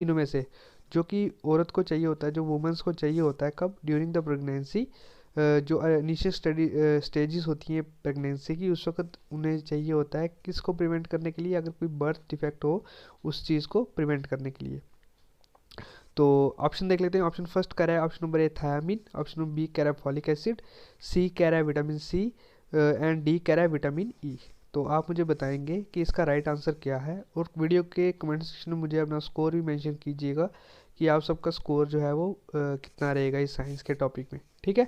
इनमें में से जो कि औरत को चाहिए होता है, जो वुमेंस को चाहिए होता है, कब? During the pregnancy. जो इनिशियल स्टेजेस होती हैं प्रेगनेंसी की, उस वक्त उन्हें चाहिए होता है किसको प्रिवेंट करने के लिए? अगर कोई बर्थ डिफेक्ट हो, उस चीज़ को प्रिवेंट करने के लिए। तो ऑप्शन देख लेते हैं। ऑप्शन फर्स्ट कह रहा है, option number A thiamine, option number B कह रहा है फॉलिक एसिड, सी कह रहा है विटामिन सी, एंड डी कह रहा है विटामिन ई। तो आप मुझे बताएंगे कि इसका राइट आंसर क्या है, और वीडियो के कमेंट सेक्शन में मुझे अपना स्कोर भी मेंशन कीजिएगा कि आप सबका स्कोर जो है वो कितना रहेगा इस साइंस के टॉपिक में, ठीक है।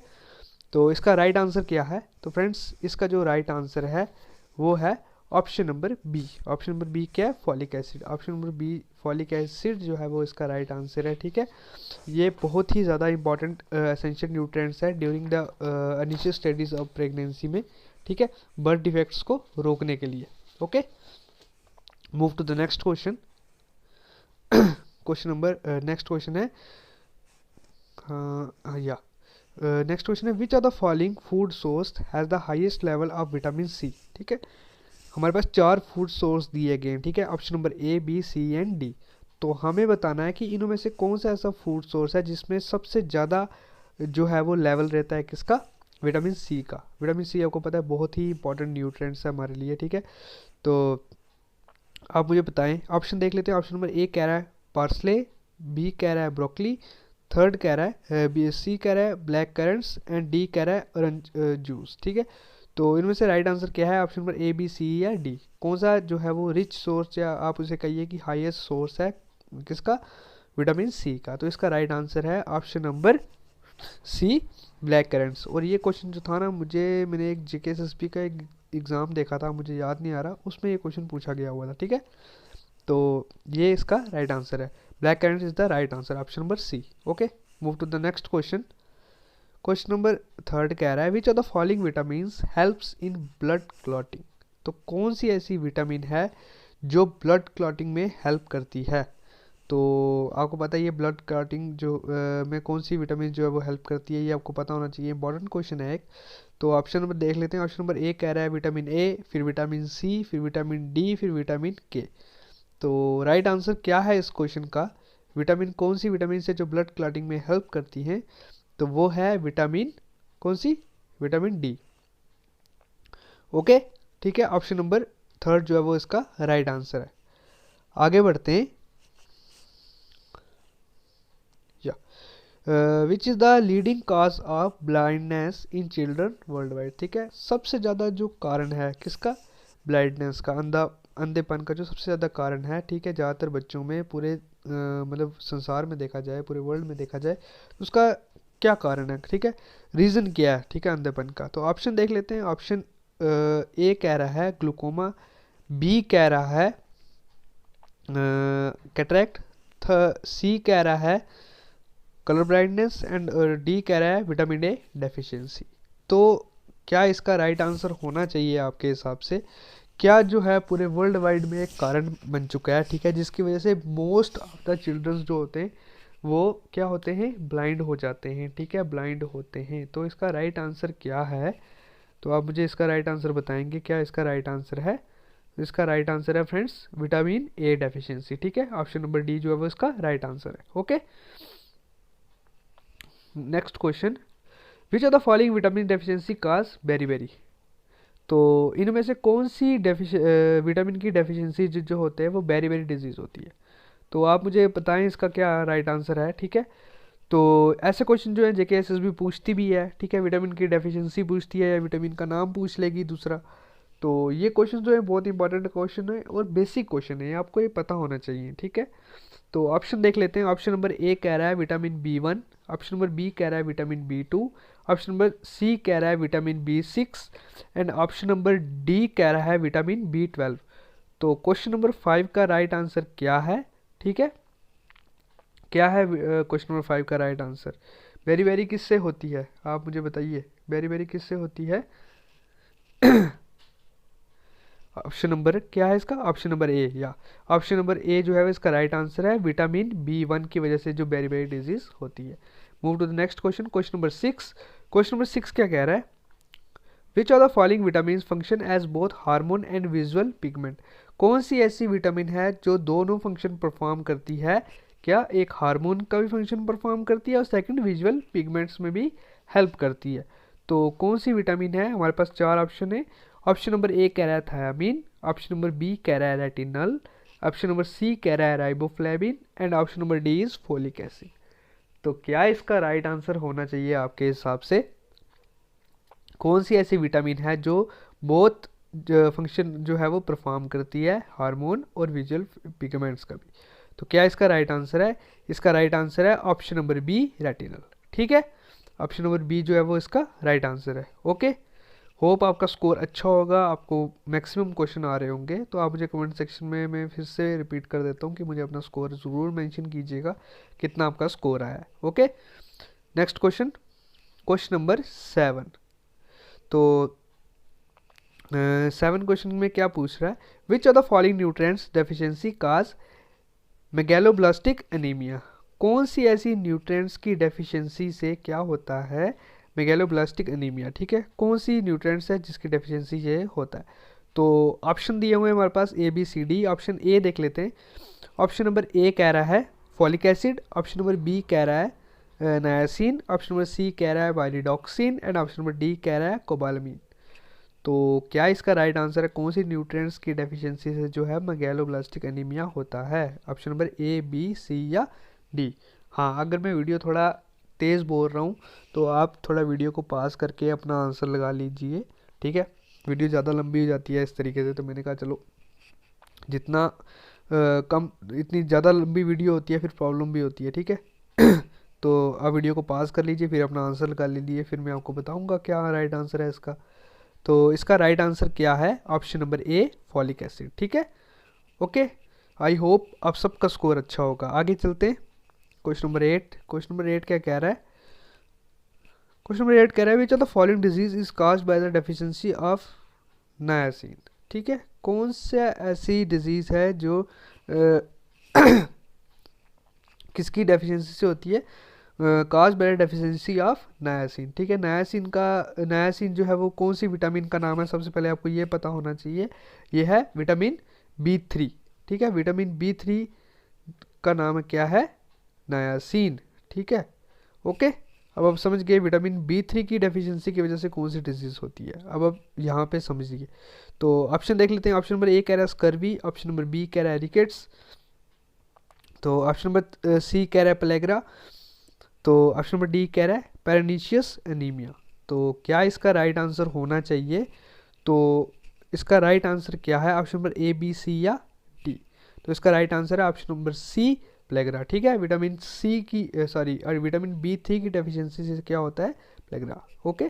तो इसका राइट आंसर क्या है? तो फ्रेंड्स, इसका जो राइट आंसर है वो है option number B. Option number B क्या है? Folic acid. Option number B folic acid जो है वो इसका राइट आंसर है, ठीक है। ये बहुत ही ज़्यादा इंपॉर्टेंट एसेंशियल न्यूट्रिएंट्स है during the initial stages of pregnancy में, ठीक है, बर्थ डिफेक्ट्स को रोकने के लिए। Okay, move to the next question. Question number next question है, या नेक्स्ट क्वेश्चन है, which are the following food source has the highest level of vitamin C, ठीक है। हमारे पास 4 फूड सोर्स दिए गए हैं, ठीक है, option number A B C and D. तो हमें बताना है कि इनमें से कौन सा ऐसा फूड सोर्स है जिसमें सबसे ज़्यादा जो है वो लेवल रहता है किसका? विटामिन सी का। विटामिन सी आपको पता है बहुत ही इंपॉर्टेंट न्यूट्रिएंट्स है हमारे लिए, ठीक है। तो आप मुझे बताएं, ऑप्शन देख लेते हैं। ऑप्शन नंबर ए कह रहा है पार्सले, बी कह रहा है ब्रोकली, थर्ड कह रहा है बी, सी कह रहा है ब्लैक करंट्स, एंड डी कह रहा है ऑरेंज जूस, ठीक है। तो इनमें से राइट आंसर क्या है? Option number A B C या डी। कौन सा जो है वो रिच सोर्स, या आप उसे कहिए कि हाईएस्ट सोर्स है किसका? विटामिन सी का। तो इसका राइट आंसर है option number C, black currants. और ये क्वेश्चन जो था ना, मैंने एक जीके एसएसबी का एक एग्ज़ाम देखा था, मुझे याद नहीं आ रहा, उसमें ये क्वेश्चन पूछा गया हुआ था, ठीक है। तो ये इसका राइट आंसर है, black currants is the right answer, option number C. Okay, move to the next question. Question number third कह रहा है, which of the following vitamins helps in blood clotting. तो कौन सी ऐसी विटामिन है जो ब्लड क्लॉटिंग में हेल्प करती है? तो आपको पता है ये ब्लड क्लॉटिंग जो में कौन सी विटामिन जो है वो हेल्प करती है, ये आपको पता होना चाहिए, इंपॉर्टेंट क्वेश्चन है एक। तो ऑप्शन नंबर देख लेते हैं। ऑप्शन नंबर ए कह रहा है विटामिन ए, फिर विटामिन सी, फिर विटामिन डी, फिर विटामिन के। तो राइट आंसर क्या है इस क्वेश्चन का? विटामिन कौन सी विटामिन से जो ब्लड क्लॉटिंग में हेल्प करती हैं? तो वो है विटामिन कौन सी? Vitamin D. ओके, ठीक है, ऑप्शन नंबर थर्ड जो है वो इसका राइट आंसर है। आगे बढ़ते हैं। Which is the leading cause of blindness in children world wide, ठीक है। सबसे ज़्यादा जो कारण है किसका? ब्लाइंडनेस का, अंधेपन का जो सबसे ज़्यादा कारण है, ठीक है, ज़्यादातर बच्चों में, पूरे मतलब संसार में देखा जाए, पूरे वर्ल्ड में देखा जाए, तो उसका क्या कारण है, ठीक है, रीज़न क्या है, ठीक है, अंधेपन का। तो ऑप्शन देख लेते हैं। ऑप्शन ए कह रहा है ग्लूकोमा, बी कह रहा है कैटरेक्ट, सी कह रहा है कलर ब्लाइंडनेस, एंड डी कह रहा है विटामिन ए डेफिशिएंसी। तो क्या इसका राइट आंसर होना चाहिए आपके हिसाब से? क्या जो है पूरे वर्ल्ड वाइड में एक कारण बन चुका है, ठीक है, जिसकी वजह से मोस्ट ऑफ द चिल्ड्रंस जो होते हैं वो क्या होते हैं? ब्लाइंड हो जाते हैं, ठीक है, ब्लाइंड होते हैं। तो इसका राइट आंसर क्या है? तो आप मुझे इसका राइट आंसर बताएंगे, क्या इसका राइट आंसर है? इसका राइट आंसर है फ्रेंड्स विटामिन ए डेफिशिएंसी, ठीक है, ऑप्शन नंबर डी जो है वो इसका राइट आंसर है। Okay, next question, which are the following vitamin deficiency cause beri. तो इनमें से कौन सी विटामिन की डेफिशिएंसी जो होते हैं वो बेरी डिजीज़ होती है? तो आप मुझे बताएं इसका क्या राइट आंसर है, ठीक है। तो ऐसे क्वेश्चन जो है जेके एसएसबी पूछती भी है, ठीक है, विटामिन की डेफिशिएंसी पूछती है या विटामिन का नाम पूछ लेगी दूसरा। तो ये क्वेश्चन जो है बहुत इंपॉर्टेंट क्वेश्चन है और बेसिक क्वेश्चन है, आपको ये पता होना चाहिए, ठीक है। तो ऑप्शन देख लेते हैं। ऑप्शन नंबर ए कह रहा है vitamin B 1, option number B कह रहा है vitamin B 2, option number C कह रहा है vitamin B 6, and option number D कह रहा है विटामिन बी 12। तो क्वेश्चन नंबर 5 का राइट आंसर क्या है, ठीक है, क्या है क्वेश्चन नंबर 5 का राइट आंसर? बेरी किससे होती है, आप मुझे बताइए, बेरी किससे होती है? ऑप्शन नंबर क्या है इसका? ऑप्शन नंबर ए, या ऑप्शन नंबर ए जो है इसका राइट आंसर है, विटामिन बी 1 की वजह से जो बेरी डिजीज होती है। Move to the next question, question number 6। Question number 6 क्या कह रहा है? Which are the following vitamin function as both hormone and visual pigment. कौन सी ऐसी विटामिन है जो दोनों फंक्शन परफॉर्म करती है क्या एक हार्मोन का भी फंक्शन परफॉर्म करती है और सेकंड विजुअल पिगमेंट्स में भी हेल्प करती है। तो कौन सी विटामिन है? हमारे पास चार ऑप्शन है। ऑप्शन नंबर ए कह रहा है थायामीन, ऑप्शन नंबर बी कह रहा है रेटिनल, ऑप्शन नंबर सी कह रहा है riboflavin and option number D is folic acid. तो क्या इसका राइट आंसर होना चाहिए आपके हिसाब से? कौन सी ऐसी विटामिन है जो बहुत फंक्शन जो है वो परफॉर्म करती है, हार्मोन और विजुअल पिगमेंट्स का भी? तो क्या इसका राइट आंसर है? इसका राइट आंसर है ऑप्शन नंबर बी रेटिनल। ठीक है, ऑप्शन नंबर बी जो है वो इसका राइट आंसर है। ओके, होप आपका स्कोर अच्छा होगा, आपको मैक्सिमम क्वेश्चन आ रहे होंगे। तो आप मुझे कमेंट सेक्शन में मैं फिर से रिपीट कर देता हूँ कि मुझे अपना स्कोर ज़रूर मेंशन कीजिएगा कितना आपका स्कोर आया है। Okay, next question, question number 7। तो 7 क्वेश्चन में क्या पूछ रहा है? Which are the following nutrients deficiency cause megaloblastic anaemia. कौन सी ऐसी न्यूट्रिएंट्स की डेफिशिएंसी से क्या होता है मेगैलोब्लास्टिक एनीमिया? ठीक है, कौन सी न्यूट्रिएंट्स है जिसकी डेफिशिएंसी से होता है? तो ऑप्शन दिए हुए हैं हमारे पास A B C D. Option A देख लेते हैं। ऑप्शन नंबर ए कह रहा है folic acid, option number B कह रहा है नायासिन, ऑप्शन नंबर सी कह रहा है वाइलिडॉक्सिन एंड ऑप्शन नंबर डी कह रहा है कोबालामीन। तो क्या इसका राइट आंसर है? कौन सी न्यूट्रिएंट्स की डेफिशिएंसी से जो है मेगैलोब्लास्टिक एनीमिया होता है? Option number A B C या डी। हाँ, अगर मैं वीडियो थोड़ा तेज़ बोल रहा हूँ तो आप थोड़ा वीडियो को पास करके अपना आंसर लगा लीजिए। ठीक है, वीडियो ज़्यादा लंबी हो जाती है इस तरीके से, तो मैंने कहा चलो जितना कम, इतनी ज़्यादा लंबी वीडियो होती है फिर प्रॉब्लम भी होती है। ठीक है तो आप वीडियो को पास कर लीजिए, फिर अपना आंसर लगा लीजिए, फिर मैं आपको बताऊंगा क्या राइट आंसर है इसका। तो इसका राइट आंसर क्या है? ऑप्शन नंबर ए फॉलिक एसिड। ठीक है, ओके, आई होप आप सबका स्कोर अच्छा होगा। आगे चलते हैं, क्वेश्चन नंबर 8। क्वेश्चन नंबर 8 क्या कह रहा है? क्वेश्चन नंबर 8 कह रहा है which of the following disease is caused by the deficiency of नायासिन। ठीक है, कौन सा ऐसी डिजीज है जो किसकी डेफिशिएंसी से होती है? Cause by deficiency of नायासिन। ठीक है, नायासिन जो है वो कौन सी विटामिन का नाम है? सबसे पहले आपको ये पता होना चाहिए, ये है विटामिन B3। ठीक है, विटामिन B3 का नाम क्या है? नायासिन। ठीक है, ओके, अब आप समझ गए विटामिन B3 की डेफिशिएंसी की वजह से कौन सी डिजीज होती है। अब आप यहाँ पे समझिए। तो ऑप्शन देख लेते हैं। ऑप्शन नंबर ए कह रहा है स्कर्वी, ऑप्शन नंबर बी कह रहा है रिकेट्स, तो ऑप्शन नंबर सी कह रहा है प्लेग्रा, तो ऑप्शन नंबर डी कह रहा है पेरिनीशियस एनीमिया। तो क्या इसका राइट आंसर होना चाहिए? तो इसका राइट आंसर क्या है? Option number A B C या डी। तो इसका राइट आंसर है ऑप्शन नंबर सी प्लेग्रा। ठीक है, विटामिन सी की विटामिन B3 की डेफिशिएंसी से क्या होता है? प्लेग्रा। ओके,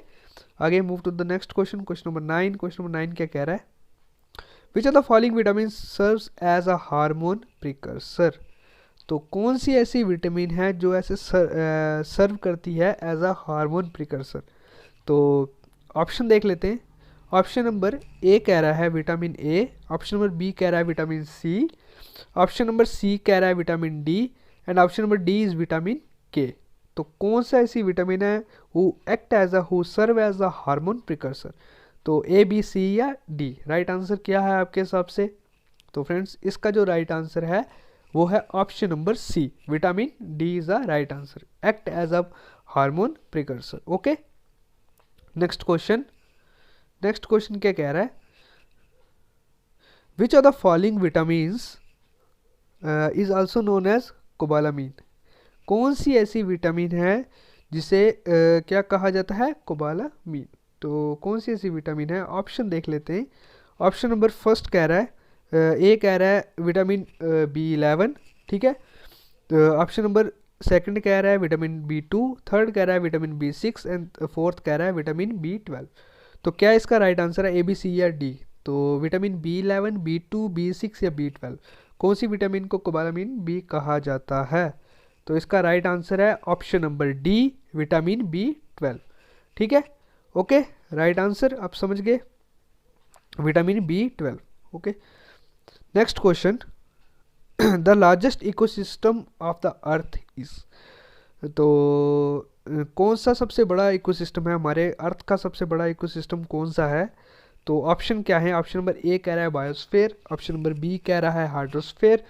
आगे move to the next question, question number 9। Question number 9 क्या कह रहा है? Which are the following vitamin serves as a hormone precursor. तो कौन सी ऐसी विटामिन है जो ऐसे सर्व करती है एज अ हार्मोन प्रिकर्सर? तो ऑप्शन देख लेते हैं। ऑप्शन नंबर ए कह रहा है vitamin A, option number B कह रहा है vitamin C, option number C कह रहा है vitamin D and option number D is vitamin K. तो कौन सा ऐसी विटामिन है who serve as a hormone precursor? तो ए बी सी या डी। राइट आंसर क्या है आपके हिसाब से? तो फ्रेंड्स, इसका जो राइट आंसर है वो है option number C, vitamin D is the right answer, act as a hormone precursor. Okay, next question. Next question क्या कह रहा है? Which are the following vitamins is also known as cobalamin. कौन सी ऐसी विटामिन है जिसे क्या कहा जाता है? कोबालामीन। तो कौन सी ऐसी विटामिन है? ऑप्शन देख लेते हैं। ऑप्शन नंबर फर्स्ट कह रहा है ए कह रहा है विटामिन B11। ठीक है, ऑप्शन नंबर सेकंड कह रहा है विटामिन B2, थर्ड कह रहा है विटामिन B6 एंड फोर्थ कह रहा है विटामिन B12। तो क्या इसका राइट आंसर है? ए बी सी या डी। तो विटामिन B11, B2, B6 या B12, कौन सी विटामिन को कोबालामीन बी कहा जाता है? तो इसका राइट आंसर है option number D, vitamin B12। ठीक है, ओके, राइट आंसर आप समझ गए, vitamin B12। Okay, next question. The largest ecosystem of the earth is. तो कौन सा सबसे बड़ा इकोसिस्टम है? हमारे अर्थ का सबसे बड़ा इकोसिस्टम कौन सा है? तो ऑप्शन क्या है? ऑप्शन नंबर ए कह रहा है बायोस्फीयर, ऑप्शन नंबर बी कह रहा है हाइड्रोस्फीयर,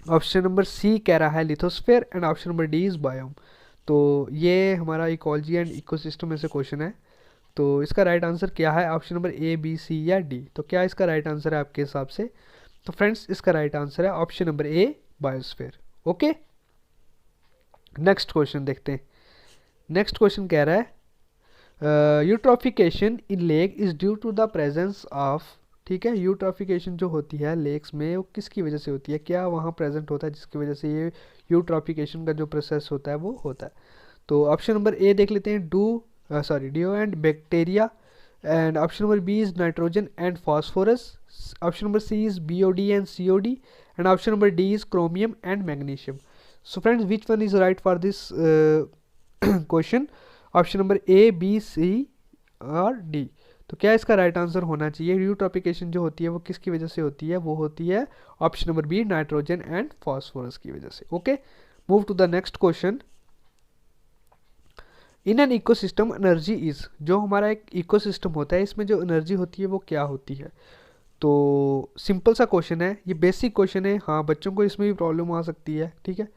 ऑप्शन नंबर सी कह रहा है lithosphere and option number D is biome. तो ये हमारा इकोलॉजी एंड इकोसिस्टम में से क्वेश्चन है। तो इसका राइट आंसर क्या है, option number A B C या डी। तो क्या इसका राइट आंसर है आपके हिसाब से? तो फ्रेंड्स इसका राइट आंसर है option number A biosphere. Okay, next question देखते हैं। नेक्स्ट क्वेश्चन कह रहा है eutrophication in lake is due to the presence of, ठीक है, यूट्रॉफिकेशन जो होती है लेक्स में वो किसकी वजह से होती है, क्या वहाँ प्रेजेंट होता है जिसकी वजह से ये यूट्रॉफिकेशन का जो प्रोसेस होता है वो होता है। तो ऑप्शन नंबर ए देख लेते हैं, डियो and bacteria, and option number B is nitrogen and phosphorus, option number C is BOD and COD, and option number D is chromium and magnesium. So friends which one is right for this question? Option number A B C और D. तो क्या इसका right answer होना चाहिए? Eutrophication जो होती है वो किसकी वजह से होती है? वो होती है option number B nitrogen and phosphorus की वजह से। Okay, move to the next question. In an ecosystem energy is, जो हमारा एक इकोसिस्टम होता है इसमें जो एनर्जी होती है वो क्या होती है? तो सिंपल सा क्वेश्चन है, ये बेसिक क्वेश्चन है। हाँ, बच्चों को इसमें भी प्रॉब्लम आ सकती है, ठीक है,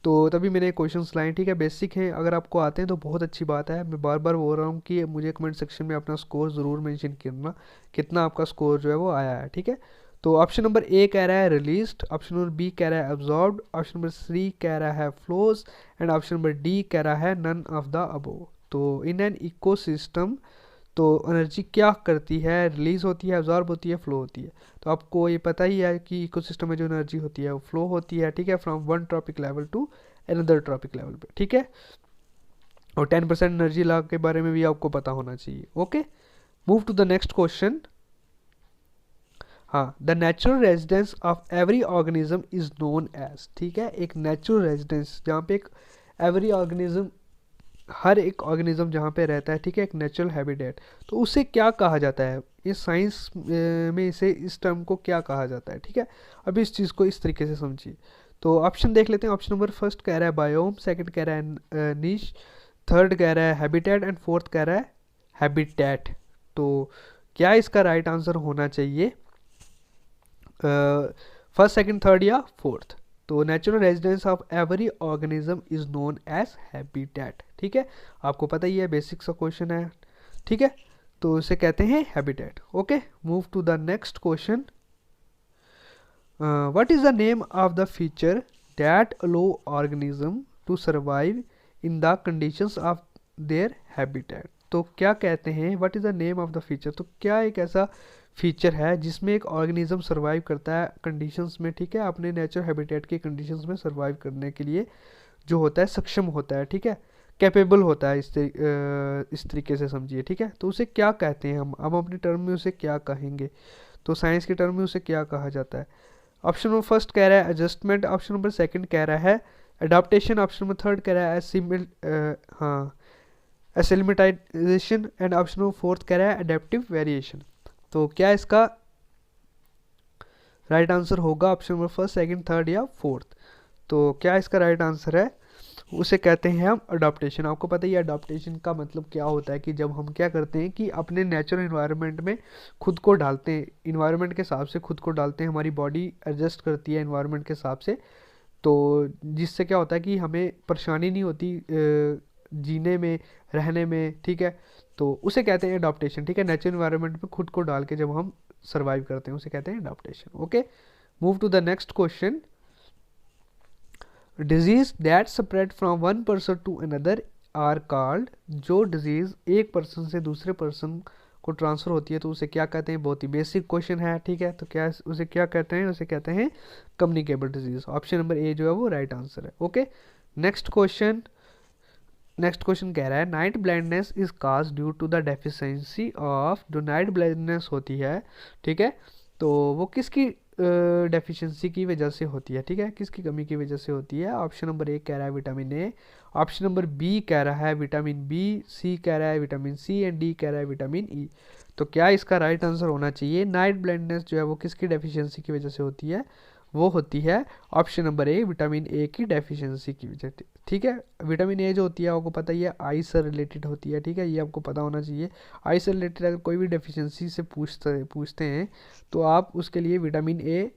तो तभी मैंने क्वेश्चंस लाए, ठीक है, बेसिक हैं। अगर आपको आते हैं तो बहुत अच्छी बात है। मैं बार बार बोल रहा हूँ कि मुझे कमेंट सेक्शन में अपना स्कोर ज़रूर मेंशन करना, कितना आपका स्कोर जो है वो आया है, ठीक है। तो ऑप्शन नंबर ए कह रहा है रिलीज्ड, ऑप्शन नंबर बी कह रहा है एब्जॉर्ब्ड, ऑप्शन नंबर सी कह रहा है flows, and option number D कह रहा है नन ऑफ द अबोव। तो इन एन इकोसिस्टम तो एनर्जी क्या करती है? रिलीज होती है, एब्जॉर्ब होती है, फ्लो होती है। तो आपको ये पता ही है कि इकोसिस्टम में जो एनर्जी होती है वो फ्लो होती है, ठीक है, from one trophic level to another trophic level पे, ठीक है। और 10% एनर्जी लॉ के बारे में भी आपको पता होना चाहिए। Okay, move to the next question. हाँ, the natural residence of every organism is known as, ठीक है, एक नेचुरल रेजिडेंस जहाँ पे एक एवरी ऑर्गेनिज्म, हर एक ऑर्गेनिज्म जहाँ पे रहता है, ठीक है, एक नेचुरल हैबिटेट, तो उसे क्या कहा जाता है? इस साइंस में इसे, इस टर्म को क्या कहा जाता है, ठीक है। अब इस चीज़ को इस तरीके से समझिए। तो ऑप्शन देख लेते हैं। ऑप्शन नंबर फर्स्ट कह रहा है बायोम, सेकंड कह रहा है नीश, थर्ड कह रहा है हैबिटेट, एंड फोर्थ कह रहा है हैबिटेट। तो क्या इसका राइट आंसर होना चाहिए? फर्स्ट, सेकंड, थर्ड या फोर्थ? तो natural residence of every organism is known as habitat, ठीक है, आपको पता ही है, बेसिक सा क्वेश्चन है, ठीक है, तो इसे कहते हैं habitat. Okay, move to the next question. What is the name of the feature that allow organism to survive in the conditions of their habitat? तो क्या कहते हैं, what is the name of the feature? तो क्या एक ऐसा feature है जिसमें एक ऑर्गेनिज्म सर्वाइव करता है कंडीशंस में, ठीक है, अपने नेचुरल हैबिटेट की कंडीशंस में सर्वाइव करने के लिए जो होता है सक्षम होता है, ठीक है, कैपेबल होता है, इस तरीके से समझिए, ठीक है। तो उसे क्या कहते हैं हम अपने टर्म में उसे क्या कहेंगे? तो साइंस के टर्म में उसे क्या कहा जाता है? ऑप्शन नंबर फर्स्ट कह रहा है एडजस्टमेंट, ऑप्शन नंबर सेकंड कह रहा है अडाप्टेशन, ऑप्शन नंबर थर्ड कह रहा है एसिलिमेटाइजेशन, एंड ऑप्शन नंबर फोर्थ कह रहा है अडेप्टिव वेरिएशन। तो क्या इसका राइट आंसर होगा option number first, second, third या फोर्थ? तो क्या इसका राइट आंसर है? उसे कहते हैं हम अडॉप्टेशन। आपको पता ही है अडॉप्टेशन का मतलब क्या होता है, कि जब हम क्या करते हैं कि अपने नेचुरल इन्वायरमेंट में खुद को डालते हैं, इन्वायरमेंट के हिसाब से खुद को डालते हैं, हमारी बॉडी एडजस्ट करती है इन्वायरमेंट के हिसाब से, तो जिससे क्या होता है कि हमें परेशानी नहीं होती जीने में, रहने में, ठीक है। तो उसे कहते हैं अडॉप्टेशन, ठीक है, नेचुरल इन्वायरमेंट में खुद को डाल के जब हम सर्वाइव करते हैं उसे कहते हैं adoption. Okay, move to the next question. Disease that spread from one person to another are called, जो डिजीज एक पर्सन से दूसरे पर्सन को ट्रांसफर होती है तो उसे क्या कहते हैं? बहुत ही बेसिक क्वेश्चन है, ठीक है, तो क्या उसे क्या कहते हैं? उसे कहते हैं communicable disease. Option number A जो है वो राइट आंसर है। Okay, next question. Next question कह रहा है night blindness is cause due to the deficiency of, जो नाइट ब्लाइंडनेस होती है, ठीक है, तो वो किसकी डेफिशिएंसी की वजह से होती है, ठीक है, किसकी कमी की वजह से होती है? ऑप्शन नंबर ए कह रहा है vitamin A, option number B कह रहा है विटामिन बी, सी कह रहा है विटामिन सी, एंड डी कह रहा है विटामिन ई। तो क्या इसका राइट आंसर होना चाहिए? नाइट ब्लाइंडनेस जो है वो किसकी डेफिशिएंसी की वजह से होती है? वो होती है option number A vitamin A की डेफिशिएंसी की वजह, ठीक है। विटामिन ए जो होती है आपको पता ही है आई से रिलेटेड होती है, ठीक है, ये आपको पता होना चाहिए। आई से रिलेटेड अगर कोई भी डेफिशिएंसी से पूछते हैं तो आप उसके लिए विटामिन ए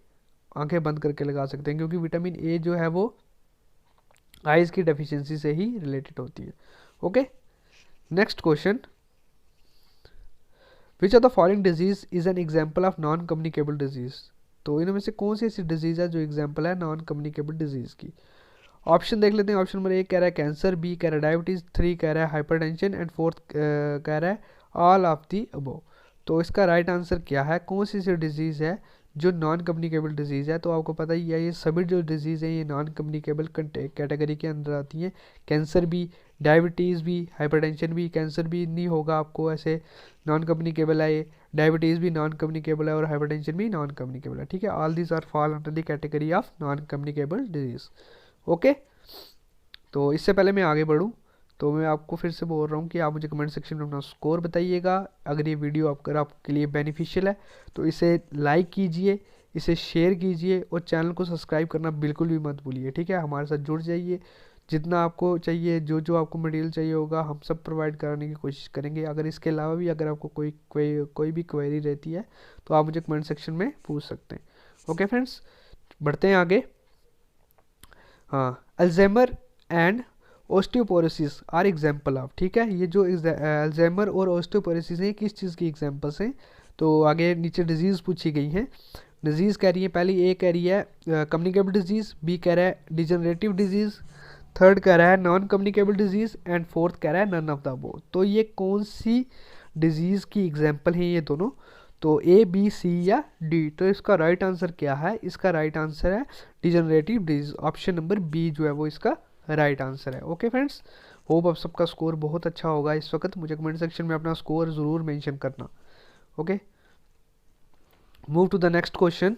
आंखें बंद करके लगा सकते हैं, क्योंकि विटामिन ए जो है वो आइज की डेफिशिएंसी से ही रिलेटेड होती है। Okay, next question, which of the following disease is an example of non communicable disease. तो इनमें से कौन सी ऐसी डिजीज है जो एग्जाम्पल है नॉन कम्युनिकेबल डिजीज की। ऑप्शन देख लेते हैं। ऑप्शन नंबर 1 कह रहा है कैंसर, बी कह रहा है डायबिटीज, 3 कह रहा है हाइपरटेंशन एंड 4 कह रहा है ऑल ऑफ दी अबव। तो इसका राइट आंसर क्या है, कौन सी सी डिजीज़ है जो नॉन कम्युनिकेबल डिजीज़ है। तो आपको पता ही है ये सभी जो डिजीज़ हैं ये नॉन कम्युनिकेबल कैटेगरी के अंदर आती हैं। कैंसर भी, डायबिटीज़ भी, हाइपरटेंशन भी। कैंसर भी नहीं होगा आपको ऐसे, नॉन कम्युनिकेबल है ये। डायबिटीज़ भी नॉन कम्युनिकेबल है और हाइपरटेंशन भी नॉन कम्युनिकेबल है। ठीक है, all these are fall under the category of non communicable disease. Okay, तो इससे पहले मैं आगे बढ़ूँ तो मैं आपको फिर से बोल रहा हूँ कि आप मुझे कमेंट सेक्शन में अपना स्कोर बताइएगा। अगर ये वीडियो अगर आपके लिए बेनिफिशियल है तो इसे लाइक कीजिए, इसे शेयर कीजिए और चैनल को सब्सक्राइब करना बिल्कुल भी मत भूलिए। ठीक है, हमारे साथ जुड़ जाइए। जितना आपको चाहिए, जो जो आपको मटेरियल चाहिए होगा हम सब प्रोवाइड कराने की कोशिश करेंगे। अगर इसके अलावा भी अगर आपको कोई भी क्वेरी रहती है तो आप मुझे कमेंट सेक्शन में पूछ सकते हैं। ओके फ्रेंड्स, बढ़ते हैं आगे। हाँ, Alzheimer and osteoporosis are example of. ठीक है, ये जो अल्जाइमर और ओस्टियोपोरोसिस हैं किस चीज़ की एग्जाम्पल्स हैं। तो आगे नीचे डिजीज़ पूछी गई हैं। डिजीज़ कह रही है, पहली ए कह रही है कम्युनिकेबल डिजीज़, बी कह रहा है डिजनरेटिव डिजीज़, थर्ड कह रहा है non communicable disease and fourth कह रहा है नन ऑफ द अबव। तो ये कौन सी डिजीज़ की एग्जाम्पल हैं ये दोनों, तो ए, बी, सी या डी। तो इसका राइट आंसर क्या है, इसका राइट आंसर है degenerative disease. Option number B जो है वो इसका राइट आंसर है। ओके फ्रेंड्स, होप आप सबका स्कोर बहुत अच्छा होगा इस वक्त। मुझे कमेंट सेक्शन में अपना स्कोर ज़रूर मेंशन करना। Okay, move to the next question.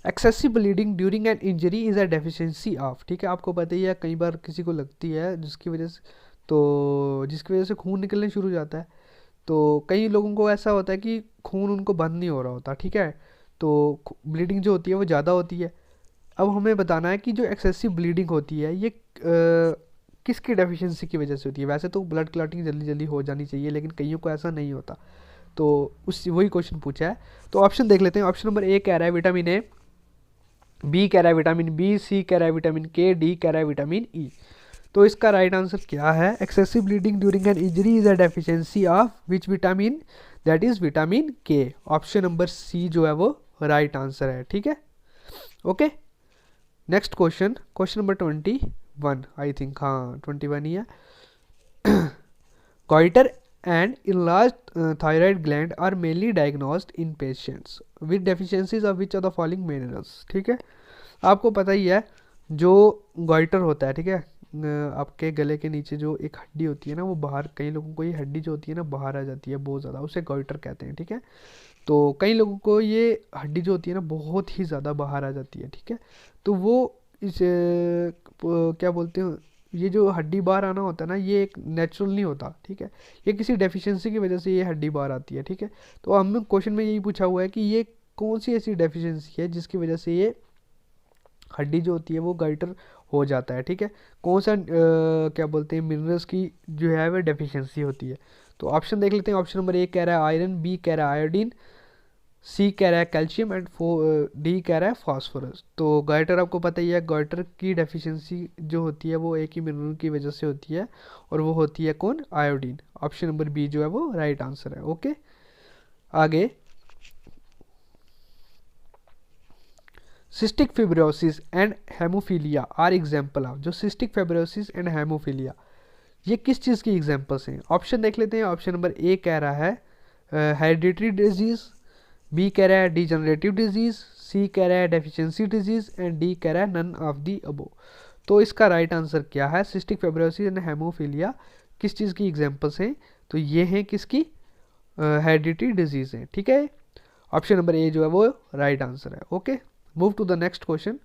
Excessive bleeding during an injury is a deficiency of. ठीक है, आपको पता ही है कई बार किसी को लगती है जिसकी वजह से खून निकलने शुरू हो जाता है। तो कई लोगों को ऐसा होता है कि खून उनको बंद नहीं हो रहा होता। ठीक है, तो ब्लीडिंग जो होती है वो ज़्यादा होती है। अब हमें बताना है कि जो एक्सेसिव ब्लीडिंग होती है ये किसकी डेफिशिएंसी की वजह से होती है। वैसे तो ब्लड क्लॉटिंग जल्दी जल्दी हो जानी चाहिए, लेकिन कईयों को ऐसा नहीं होता। तो उस वही क्वेश्चन पूछा है। तो ऑप्शन देख लेते हैं। ऑप्शन नंबर ए कह रहा है विटामिन ए, बी कह रहा है विटामिन बी, सी कह रहा है विटामिन के, डी कह रहा है विटामिन ई। तो इसका राइट आंसर क्या है, excessive bleeding during an injury is a deficiency of which vitamin, that is vitamin के। ऑप्शन नंबर सी जो है वो राइट आंसर है। ठीक है, okay, next question, question number 21 I think, हाँ 21 ही है। goiter and enlarged thyroid gland are mainly diagnosed in patients with deficiencies of which of the following minerals। ठीक है, आपको पता ही है जो गोइटर होता है, ठीक है, आपके गले के नीचे जो एक हड्डी होती है ना वो बाहर, कई लोगों को ये हड्डी जो होती है ना बाहर आ जाती है बहुत ज़्यादा, उसे गोइटर कहते हैं। ठीक है, तो कई लोगों को ये हड्डी जो होती है ना बहुत ही ज़्यादा बाहर आ जाती है। ठीक है, तो वो इस क्या बोलते हैं, ये जो हड्डी बाहर आना होता है ना ये एक नेचुरल नहीं होता। ठीक है, ये किसी डेफिशिएंसी की वजह से ये हड्डी बाहर आती है। ठीक है, तो हमें क्वेश्चन में यही पूछा हुआ है कि ये कौन सी ऐसी डेफिशिएंसी है जिसकी वजह से ये हड्डी जो होती है वो गाइटर हो जाता है। ठीक है, कौन सा क्या बोलते हैं मिनरल्स की जो है वो डेफिशिएंसी होती है। तो ऑप्शन देख लेते हैं। ऑप्शन नंबर ए कह रहा है आयरन, बी कह रहा है आयोडीन, सी कह रहा है कैल्शियम एंड डी कह रहा है फास्फोरस। तो गाइटर आपको पता ही है, गाइटर की डेफिशिएंसी जो होती है वो एक ही मिनरल की वजह से होती है और वो होती है कौन, आयोडीन। ऑप्शन नंबर बी जो है वो राइट आंसर है। ओके, आगे, cystic fibrosis and haemophilia are example of. जो सिस्टिक फिब्रोसिस एंड हेमोफीलिया ये किस चीज़ की एग्जाम्पल्स हैं। ऑप्शन देख लेते हैं। ऑप्शन नंबर ए कह रहा है हेरिडिटरी डिजीज, बी कह रहा है डिजनरेटिव डिजीज, सी कह रहा है डेफिशिएंसी डिजीज एंड डी कह रहा है नन ऑफ दी अबो। तो इसका राइट आंसर क्या है, सिस्टिक फिब्रोसिस एंड हेमोफीलिया किस चीज़ की एग्जाम्पल्स हैं। तो ये हैं किसकी, हेरिडिटरी डिजीज हैं। ठीक है, ऑप्शन नंबर ए जो है वो राइट आंसर है। Okay, move to the next question.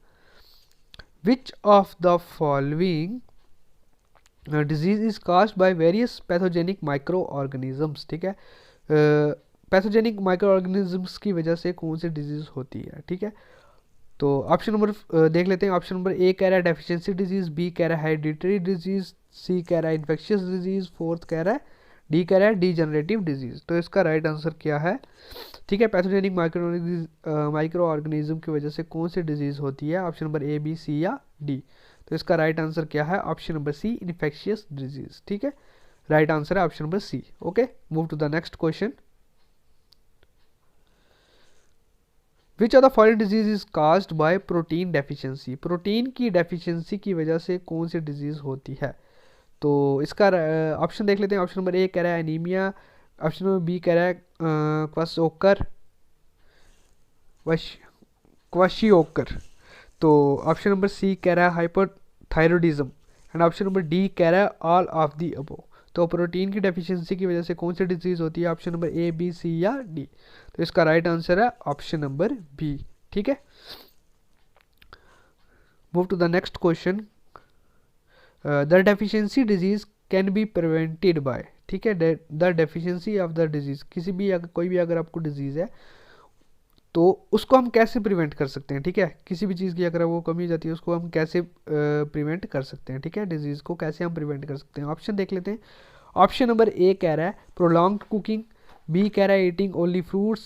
Which of the following disease is caused by various pathogenic micro organisms. ठीक है, पैथोजेनिक माइक्रो ऑर्गेनिजम्स की वजह से कौन सी डिजीज होती है। ठीक है, तो ऑप्शन नंबर देख लेते हैं। ऑप्शन नंबर ए कह रहा है डेफिशिएंसी डिजीज, बी कह रहा है हेरिडिटरी डिजीज, सी कह रहा है इन्फेक्शियस डिजीज, फोर्थ कह रहा है डी कह रहा है डीजनरेटिव डिजीज। तो इसका राइट आंसर क्या है? ठीक है, पैथोजेनिक माइक्रो ऑर्गेनिज्म की वजह से कौन सी डिजीज होती है? Option number A, B, C या डी। तो इसका राइट आंसर क्या है? Option number C, infectious disease. ठीक है, राइट आंसर है option number C. Okay, move to the next question. Which of the following disease is caused by protein deficiency? Protein की deficiency की वजह से कौन सी डिजीज होती है? तो इसका ऑप्शन देख लेते हैं। ऑप्शन नंबर ए कह रहा है एनीमिया, ऑप्शन नंबर बी कह रहा है क्वाशोकर क्वाशियोकर, तो ऑप्शन नंबर सी कह रहा है hypothyroidism, and option number D कह रहा है ऑल ऑफ दी अबव। तो प्रोटीन की डेफिशिएंसी की वजह से कौन सी डिजीज होती है? Option number A, B, C या डी। तो इसका राइट आंसर है ऑप्शन नंबर बी। ठीक है, move to the next question. The deficiency disease can be prevented by. ठीक है, the deficiency of the disease, किसी भी अगर कोई भी अगर आपको डिजीज है तो उसको हम कैसे प्रिवेंट कर सकते हैं? ठीक है, किसी भी चीज़ की अगर वो कमी हो जाती है उसको हम कैसे प्रिवेंट कर सकते हैं? ठीक है, डिजीज़ को कैसे हम प्रिवेंट कर सकते हैं? ऑप्शन देख लेते हैं। ऑप्शन नंबर ए कह रहा है प्रोलॉन्ग्ड कुकिंग, बी कह रहा है ईटिंग ओनली फ्रूट्स,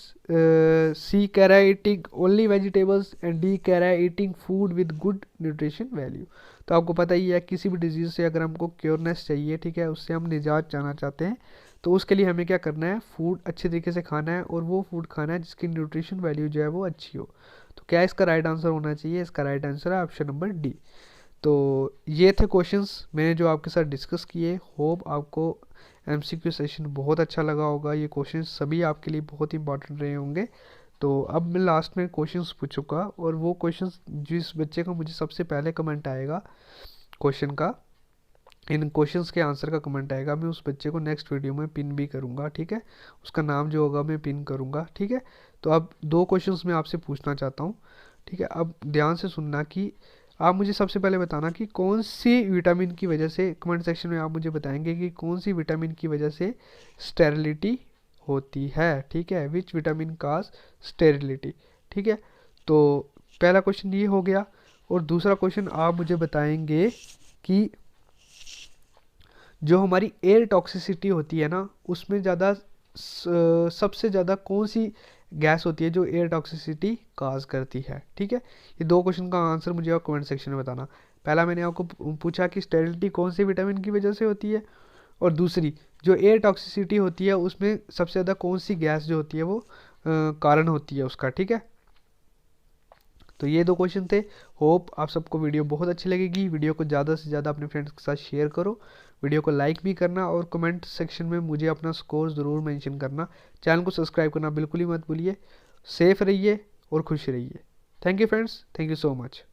सी कह रहा है eating only vegetables, and D कह रहा है eating food with good nutrition value. तो आपको पता ही है किसी भी डिजीज़ से अगर हमको क्योरनेस चाहिए, ठीक है, उससे हम निजात चाहना चाहते हैं, तो उसके लिए हमें क्या करना है? फूड अच्छे तरीके से खाना है, और वो फूड खाना है जिसकी न्यूट्रिशन वैल्यू जो है वो अच्छी हो। तो क्या इसका राइट आंसर होना चाहिए? इसका राइट आंसर है ऑप्शन नंबर डी। तो ये थे क्वेश्चंस मैंने जो आपके साथ डिस्कस किए। होप आपको एमसीक्यू सेशन बहुत अच्छा लगा होगा। ये क्वेश्चंस सभी आपके लिए बहुत इंपॉर्टेंट रहे होंगे। तो अब मैं लास्ट में क्वेश्चंस पूछूंगा, और वो क्वेश्चंस जिस बच्चे का मुझे सबसे पहले कमेंट आएगा क्वेश्चन का, इन क्वेश्चंस के आंसर का कमेंट आएगा, मैं उस बच्चे को नेक्स्ट वीडियो में पिन भी करूंगा। ठीक है, उसका नाम जो होगा मैं पिन करूंगा। ठीक है, तो अब दो क्वेश्चंस मैं आपसे पूछना चाहता हूँ। ठीक है, अब ध्यान से सुनना कि आप मुझे सबसे पहले बताना कि कौन सी विटामिन की वजह से, कमेंट सेक्शन में आप मुझे बताएंगे कि कौन सी विटामिन की वजह से स्टेरिलिटी होती है। ठीक है, विच विटामिन काज स्टेरिलिटी। ठीक है, तो पहला क्वेश्चन ये हो गया, और दूसरा क्वेश्चन आप मुझे बताएंगे कि जो हमारी एयर टॉक्सिसिटी होती है ना, उसमें ज़्यादा सबसे ज़्यादा कौन सी गैस होती है जो एयर टॉक्सिसिटी काज करती है? ठीक है, ये दो क्वेश्चन का आंसर मुझे आप कमेंट सेक्शन में बताना। पहला मैंने आपको पूछा कि स्टेरिलिटी कौन सी विटामिन की वजह से होती है, और दूसरी जो एयर टॉक्सिसिटी होती है उसमें सबसे ज़्यादा कौन सी गैस जो होती है वो कारण होती है उसका। ठीक है, तो ये दो क्वेश्चन थे। होप आप सबको वीडियो बहुत अच्छी लगेगी। वीडियो को ज़्यादा से ज़्यादा अपने फ्रेंड्स के साथ शेयर करो, वीडियो को लाइक भी करना, और कमेंट सेक्शन में मुझे अपना स्कोर ज़रूर मेंशन करना। चैनल को सब्सक्राइब करना बिल्कुल ही मत भूलिए। सेफ रहिए और खुश रहिए। Thank you friends, thank you so much.